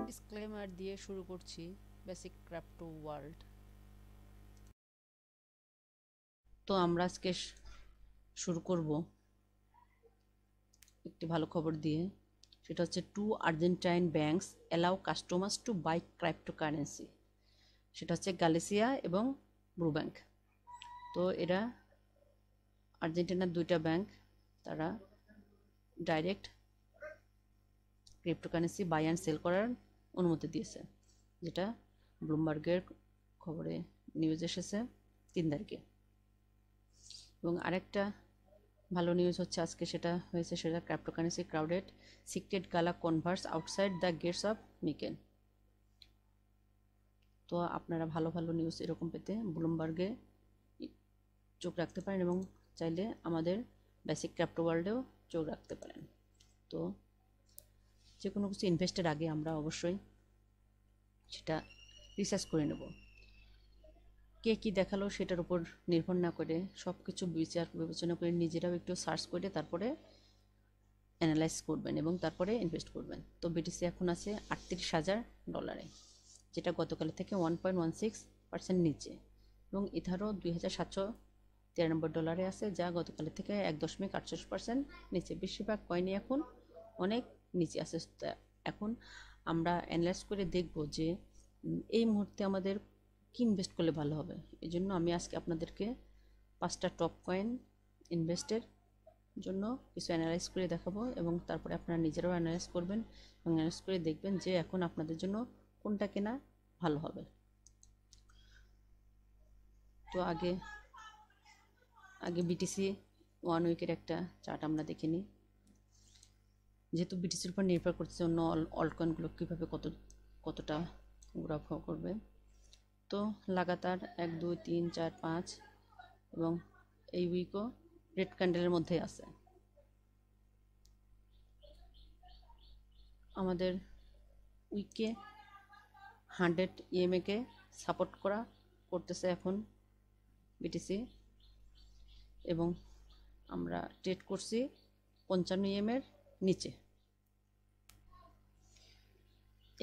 Disclaimer দিয়ে শুরু করছি বেসিক ক্রিপ্টো ওয়ার্ল্ড। তো আমরা আজকে শুরু করব একটি ভালো খবর দিয়ে। সেটা হচ্ছে 2 Argentine banks allow customers to buy cryptocurrency. সেটা হচ্ছে গালিসিয়া এবং ব্রু ব্যাংক। তো এরা আর্জেন্টিনার 2টা ব্যাংক, তারা direct cryptocurrency buy and sell করার অনুমতি দিয়েছে, যেটা ব্লুমবার্গের খবরে নিউজ এসেছে 3 তারিখে। এবং আরেকটা ভালো নিউজ হচ্ছে আজকে সেটা হয়েছে, সেটা cryptocurrency crowded secret gala converse outside the gates of মিকেন। তো আপনারা ভালো ভালো নিউজ এরকম পেতে ব্লুমবার্গে চোখ রাখতে পারেন এবং চাইলে আমাদের বেসিক ক্রিপ্টো ওয়ার্ল্ডেও চোখ রাখতে পারেন। তো যে কোনো কিছু ইনভেস্টের আগে আমরা অবশ্যই সেটা রিসার্চ করে নেব। কে কী দেখালো সেটার উপর নির্ভর না করে সব কিছু বিচার বিবেচনা করে নিজেরাও একটু সার্চ করে তারপরে অ্যানালাইজ করবেন এবং তারপরে ইনভেস্ট করবেন। তো বিটিসি এখন আছে $38,000, যেটা গতকালের থেকে 1.16% নিচে, এবং ইথারও $2,793 আছে, যা গতকালের থেকে 1.48% নিচে। বেশিরভাগ কয়েনই এখন অনেক নিচে আছে। এখন আমরা অ্যানালাইজ করে দেখব যে এই মুহূর্তে আমাদের কি ইনভেস্ট করলে ভালো হবে। এই জন্য আমি আজকে আপনাদেরকে 5টা টপ কয়েন ইনভেস্টের জন্য কিছু অ্যানালাইজ করে দেখাবো, এবং তারপরে আপনারা নিজেরাও অ্যানালাইজ করবেন এবং অ্যানালাইজ করে দেখবেন যে এখন আপনাদের জন্য কোনটা কেনা ভালো হবে। তো আগে বিটিসি 1 উইকের একটা চার্ট আমরা দেখে নিই। যেহেতু বিটিসির উপর নির্ভর করছে অন্য অল্ট কয়েনগুলো কীভাবে কতটা ঘোরাফেরা করবে। তো লাগাতার 1 2 3 4 5 এবং এই উইকও রেড ক্যান্ডেলের মধ্যে আছে। আমাদের উইকে 100 EMA কে সাপোর্ট করতেছে এখন বিটিসি, এবং আমরা ট্রেড করছি 55 EMA এর নিচে।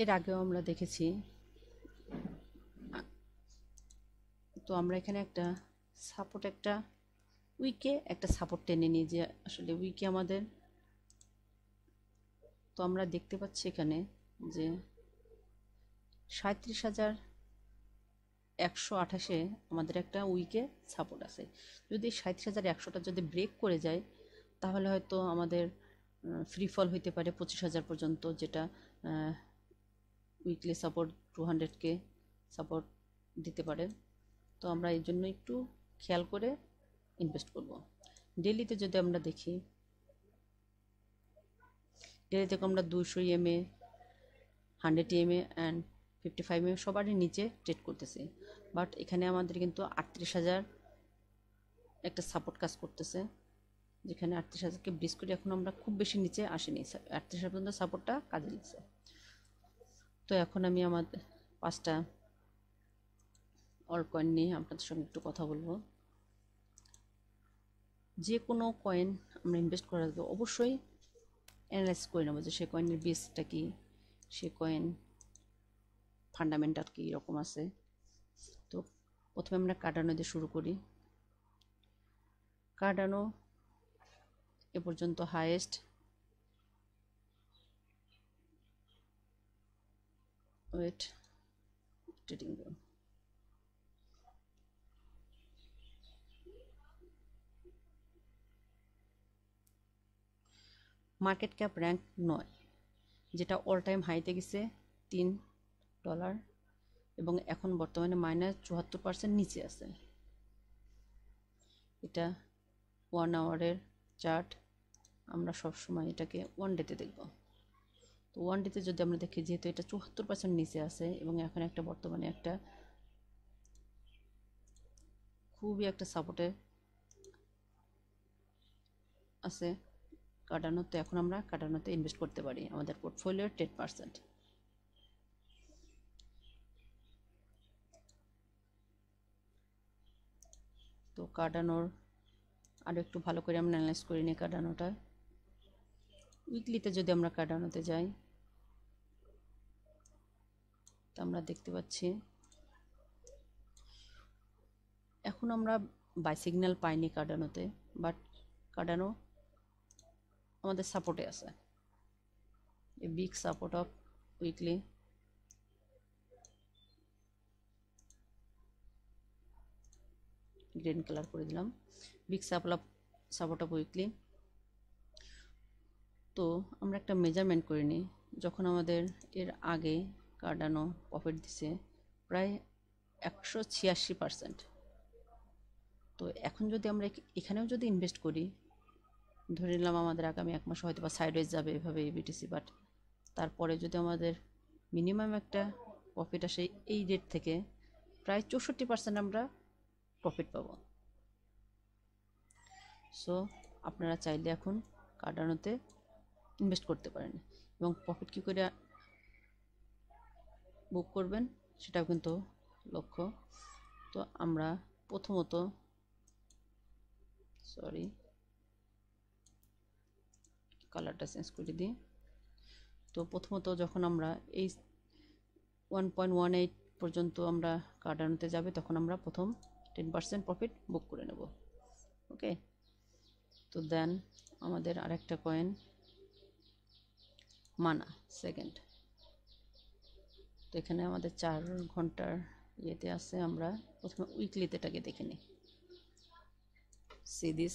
এর আগেও আমরা দেখেছি। তো আমরা এখানে একটা উইকে একটা সাপোর্ট টেনে নিই, যে আসলে উইকে আমাদের, তো আমরা দেখতে পাচ্ছি এখানে যে 37,128-এ আমাদের একটা উইকে সাপোর্ট আছে। যদি 37,100টা যদি ব্রেক করে যায় তাহলে হয়তো আমাদের ফ্রি ফল হইতে পারে 25,000 পর্যন্ত, যেটা উইকলি সাপোর্ট 200কে সাপোর্ট দিতে পারে। তো আমরা এই জন্য একটু খেয়াল করে ইনভেস্ট করব। ডেলিতে যদি আমরা দেখি, ডেলিতে আমরা 200 EMA, 100 EMA অ্যান্ড 55 EMA সবারই নিচে ট্রেড করতেছি। বাট এখানে আমাদের কিন্তু 38,000 একটা সাপোর্ট কাজ করতেছে, যেখানে 38,000কে ব্রিজ করে এখন আমরা খুব বেশি নিচে আসিনি, 38,000 পর্যন্ত সাপোর্টটা কাজে দিচ্ছে। তো এখন আমি আমার 5টা অল্ট কয়েন নিয়ে আপনাদের সঙ্গে একটু কথা বলবো। যে কোনো কয়েন আমরা ইনভেস্ট করার আগে অবশ্যই অ্যানালাইজ করে নেবো যে সে কয়েনের বেসটা কি, সে কয়েন ফান্ডামেন্টাল কী রকম আছে। তো প্রথমে আমরা কার্ডানো দিয়ে শুরু করি। কার্ডানো এ পর্যন্ত highest weight trading zone. Market cap rank 9, যেটা অল টাইম হাইতে গেছে $3, এবং এখন বর্তমানে -74% নিচে আছে। এটা 1 আওয়ারের চার্ট, আমরা সবসময় এটাকে 1 ডেতে দেখব। তো 1 ডেতে যদি আমরা দেখি, যেহেতু এটা 74% নিচে আছে এবং এখন একটা বর্তমানে একটা খুবই একটা সাপোর্টে আছে কার্ডানো, তো এখন আমরা কার্ডানোতে ইনভেস্ট করতে পারি আমাদের পোর্টফোলিওর 10%। তো কার্ডানোর আরও একটু ভালো করে আমরা অ্যানালাইজ করে নিই কার্ডানোটা। উইকলিতে যদি আমরা কার্ডানোতে যাই, তো আমরা দেখতে পাচ্ছি এখন আমরা বাই সিগন্যাল পাইনি কার্ডানোতে, বাট কার্ডানো আমাদের সাপোর্টে আছে, a big support of weekly. Green colour করে দিলাম, বিগ সাপোর্ট অফ উইকলি। তো আমরা একটা মেজারমেন্ট করে নিই, যখন আমাদের এর আগে কার্ডানো প্রফিট দিছে প্রায় 186%। তো এখন যদি আমরা এখানেও যদি ইনভেস্ট করি, ধরে নিলাম আমাদের আগামী 1 মাস হয়তো বা সাইডওয়েজ যাবে এভাবে বিটিসি, বাট তারপরে যদি আমাদের মিনিমাম একটা প্রফিট আসে এই রেট থেকে, প্রায় 64% আমরা প্রফিট পাবো। সো আপনারা চাইলে এখন কার্ডানোতে ইনভেস্ট করতে পারেন, এবং প্রফিট কী করে বুক করবেন সেটাও কিন্তু লক্ষ্য। তো আমরা প্রথমত কালারটা চেঞ্জ করে দিই। তো প্রথমত যখন আমরা এই 1.18 পর্যন্ত আমরা কার্ডানোতে যাবে, তখন আমরা প্রথম 10% প্রফিট বুক করে নেব। ওকে, তো দেন আমাদের আরেকটা কয়েন মানা সেকেন্ড। তো এখানে আমাদের 4 ঘন্টার ইয়েতে আছে, আমরা প্রথমে উইকলিতেটাকে দেখে নিই। সি দিস,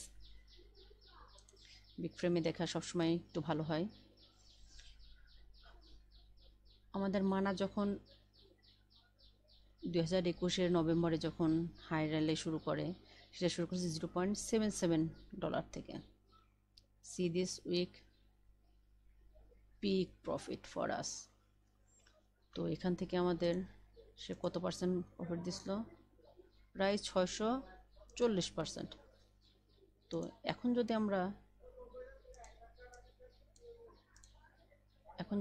বিগ ফ্রেমে দেখা সবসময় একটু ভালো হয়। আমাদের মানা যখন 2021 নভেম্বরে যখন হাই র্যালি শুরু করে, সেটা শুরু করেছে $0.77 থেকে। See this week peak profit for us. তো এখান থেকে আমাদের সে কত পার্সেন্ট প্রফিট দিছিল? প্রায় 640%। তো এখন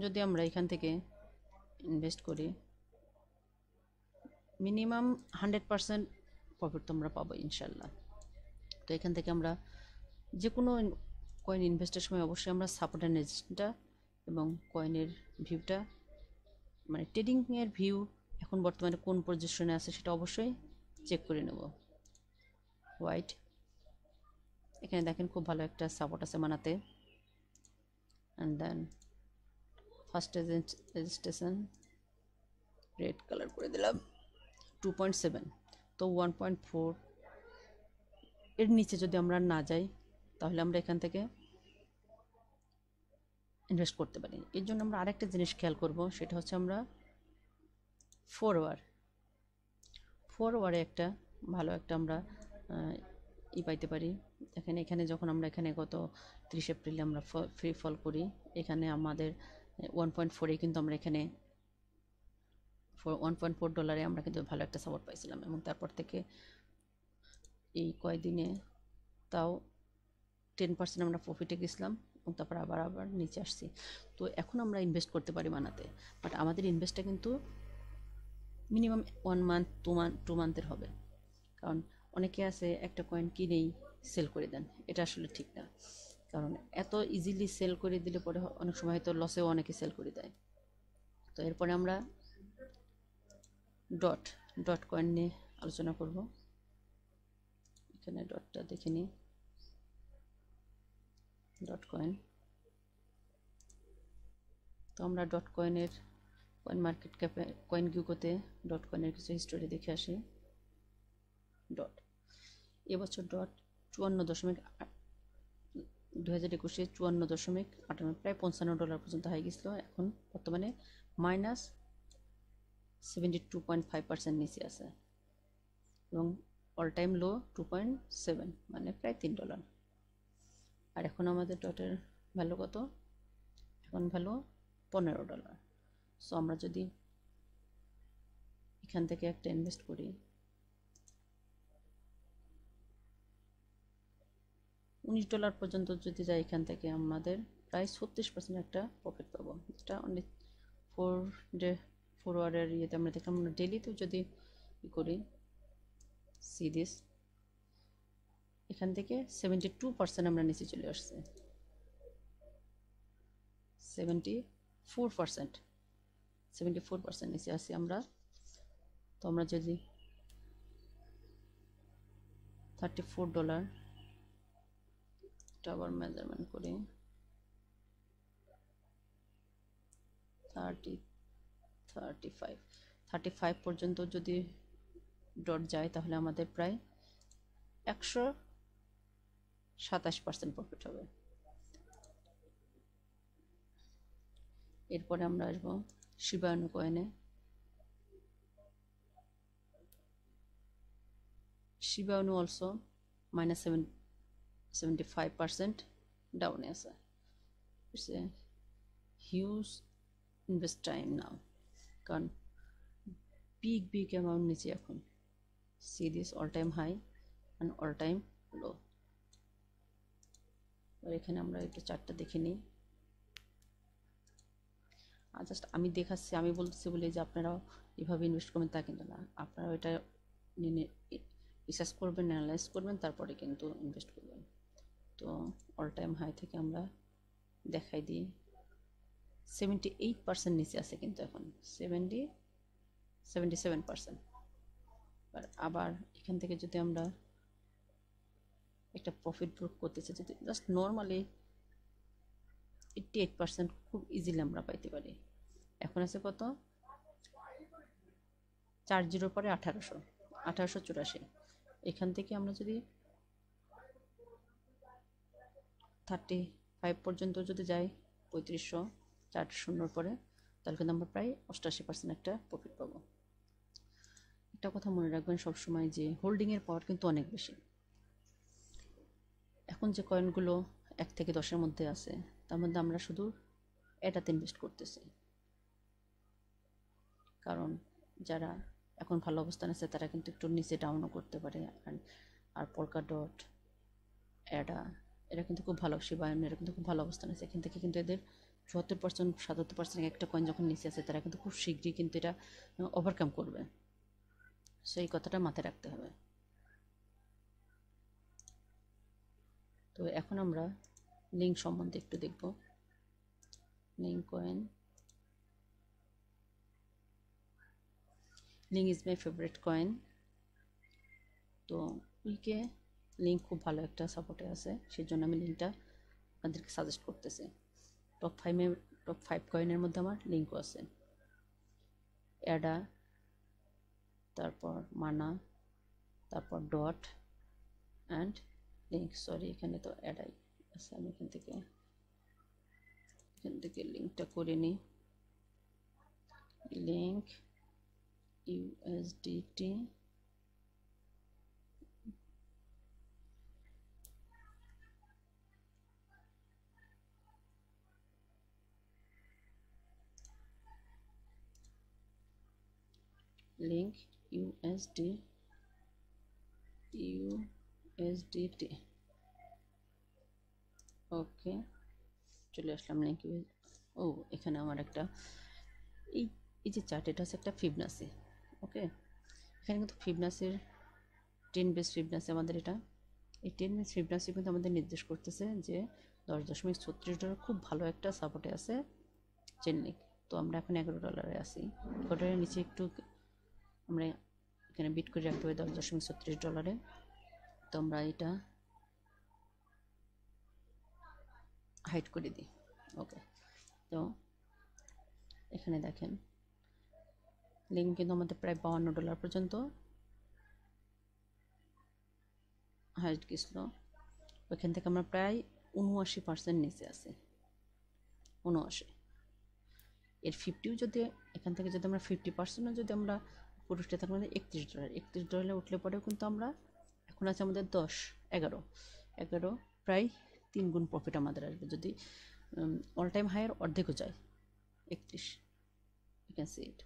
যদি আমরা এখান থেকে ইনভেস্ট করি, মিনিমাম 100% প্রফিট তোমরা পাবো ইনশাল্লাহ। তো এখান থেকে আমরা যে কোনো কয়েন ইনভেস্টের সময় অবশ্যই আমরা সাপোর্ট অ্যান্ড রেজিস্ট্যান্সটা এবং কয়েনের ভিউটা, মানে ট্রেডিংয়ের ভিউ এখন বর্তমানে কোন পজিশনে আছে সেটা অবশ্যই চেক করে নেব। হোয়াইট, এখানে দেখেন খুব ভালো একটা সাপোর্ট আছে মানাতে। And then first registration red colour করে দিলাম 2.7। তো 1.4 এর নিচে যদি আমরা না যাই, তাহলে আমরা এখান থেকে ইনভেস্ট করতে পারি। এর জন্য আমরা আরেকটা জিনিস খেয়াল করব, সেটা হচ্ছে আমরা 4 আওয়ারে একটা ভালো একটা আমরা পাইতে পারি। এখানে যখন আমরা গত 30 এপ্রিলে আমরা ফ্রি ফল করি, এখানে আমাদের 1.4 কিন্তু আমরা এখানে $1.4 আমরা কিন্তু ভালো একটা সাপোর্ট পাইছিলাম, এবং তারপর থেকে এই কয়েকদিনে তাও 10% আমরা প্রফিটে গেছিলাম, এবং তারপর আবার নিচে আসছি। তো এখন আমরা ইনভেস্ট করতে পারি মানাতে, বাট আমাদের ইনভেস্টটা কিন্তু মিনিমাম 1 মান্থ 2 মান্থের হবে। কারণ অনেকে আছে একটা কয়েন কিনেই সেল করে দেন, এটা আসলে ঠিক না। কারণ এত ইজিলি সেল করে দিলে পরে অনেক সময় হয়তো লসেও অনেকে সেল করে দেয়। তো এরপরে আমরা ডট কয়েন নিয়ে আলোচনা করব। এখানে ডটটা দেখে নিই, ডট কয়েন। তো আমরা ডট কয়েনের কয়েন মার্কেট ক্যাপে কয়েন গিউকোতে ডট কয়েনের কিছু হিস্টোরি দেখে আসি। ডট এবছর ডট 2021-এ 54.58, প্রায় $55 পর্যন্ত হাই গেছিলো। এখন বর্তমানে -72.5% নিচে আছে, এবং অল টাইম লো 2.7, মানে প্রায় $3। আর এখন আমাদের ডটের ভ্যালু কত? এখন ভ্যালু $15। সো আমরা যদি এখান থেকে একটা ইনভেস্ট করি, $19 পর্যন্ত যদি যাই, এখান থেকে আমাদের প্রায় 36% একটা প্রফিট পাবো। এটা অনেক 4 আওয়ারের ইয়েতে আমরা দেখলাম। আমরা ডেলিতেও যদি করি, সি দিস, এখান থেকে 72% আমরা নিচে চলে আসছে, 74%। 74% নিচে আছি আমরা। তো আমরা যদি $34 আবার মেজারমেন্ট করি, 35 পর্যন্ত যদি ডট যায় তাহলে আমাদের প্রায় 127% প্রফিট হবে। এরপরে আমরা আসবো শিবা ইনু কয়েনে। শিবা ইনু অলসো -75% ডাউনে আছে। It's a huge invest time now, কারণ বিগ অ্যামাউন্ট নিচে এখন। see this all time high and all time low। আর এখানে আমরা একটু চার্টটা দেখে নিই। আর জাস্ট আমি দেখাচ্ছি, আমি বলতেছি বলে যে আপনারাও এভাবে ইনভেস্ট করবেন তা কিন্তু না, আপনারা এটা রিসার্চ করবেন, অ্যানালাইজ করবেন, তারপরে কিন্তু ইনভেস্ট করবেন। তো অল টাইম হাই থেকে আমরা দেখাই দিই 78% নিচে আছে কিন্তু এখন 77%। আবার এখান থেকে যদি আমরা একটা প্রফিট বুক করতে চাই, যদি জাস্ট নর্মালি 88% খুব ইজিলি আমরা পাইতে পারি। এখন আছে কত, 40 পরে 1884। এখান থেকে আমরা যদি 35 পর্যন্ত যদি যাই, 3500 4 পরে, তাহলে কিন্তু আমরা প্রায় 88% একটা প্রফিট পাবো। একটা কথা মনে রাখবেন সবসময় যে হোল্ডিংয়ের পাওয়ার কিন্তু অনেক বেশি। এখন যে কয়েনগুলো 1 থেকে 10-এর মধ্যে আছে, তার মধ্যে আমরা শুধু এটাতে ইনভেস্ট করতেছি, কারণ যারা এখন ভালো অবস্থান আছে তারা কিন্তু একটু নিচে ডাউনও করতে পারে। আর পলকা ডট, অ্যাডা, এরা কিন্তু খুব ভালো, শিবা ইনু এরা কিন্তু খুব ভালো অবস্থান আছে। এখান থেকে কিন্তু এদের 74% 77% একটা কয়েন যখন নিচে আছে, তারা কিন্তু খুব শীঘ্রই কিন্তু এটা ওভারকাম করবে। সেই কথাটা মাথায় রাখতে হবে। তো এখন আমরা লিঙ্ক সম্বন্ধে একটু দেখব। Link coin, link is my favourite coin. তো উইকে লিঙ্ক খুব ভালো একটা সাপোর্টে আছে, সেই জন্য আমি লিঙ্কটা আপনাদেরকে সাজেস্ট করতেছি। টপ 5 কয়েনের মধ্যে আমার লিঙ্কও আছে। অ্যাডা, তারপর মানা, তারপর ডট অ্যান্ড লিঙ্ক। সরি, এখানে তো অ্যাডাই আছে, আমি এখান থেকে লিঙ্কটা করে নিই। Link USDT link USDT। ওকে, চলে আসলাম লিঙ্ক। ও, এখানে আমার একটা এই যে চার্ট, এটা হচ্ছে একটা ফিবনাসি। ওকে, এখানে কিন্তু ফিবনাসির 10 বেস ফিবনাসি আমাদের এটা। এই 10 বেস ফিবনাসি কিন্তু আমাদের নির্দেশ করতেছে যে $10.36 খুব ভালো একটা সাপোর্টে আছে চেন লিঙ্ক। তো আমরা এখন $11 আছি। $11 নিচে একটু আমরা এখানে বিট করে রাখতে হবে $10.36। তো আমরা এটা হাইড করে দিই। ওকে, তো এখানে দেখেন লিঙ্ক কিন্তু আমাদের প্রায় $52 পর্যন্ত হাইট গেছিল। ওইখান থেকে আমরা প্রায় 79% নিচে আছে, 79। এর 50ও যদি এখান থেকে যদি আমরা 50%ও যদি আমরা পুরুষটা থাকলে $31 উঠলে পরেও কিন্তু আমরা এখন আছে আমাদের 11 প্রায় 3 গুণ প্রফিট আমাদের আসবে যদি অল টাইম হাইয়ের অর্ধেকও যায় 31। ইউ ক্যান সি ইট।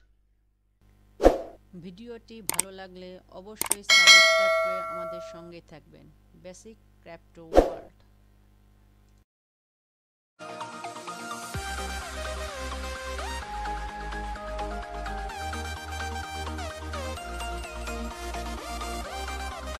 ভিডিওটি ভালো লাগলে অবশ্যই সাবস্ক্রাইব করে আমাদের সঙ্গে থাকবেন। Basic crypto world.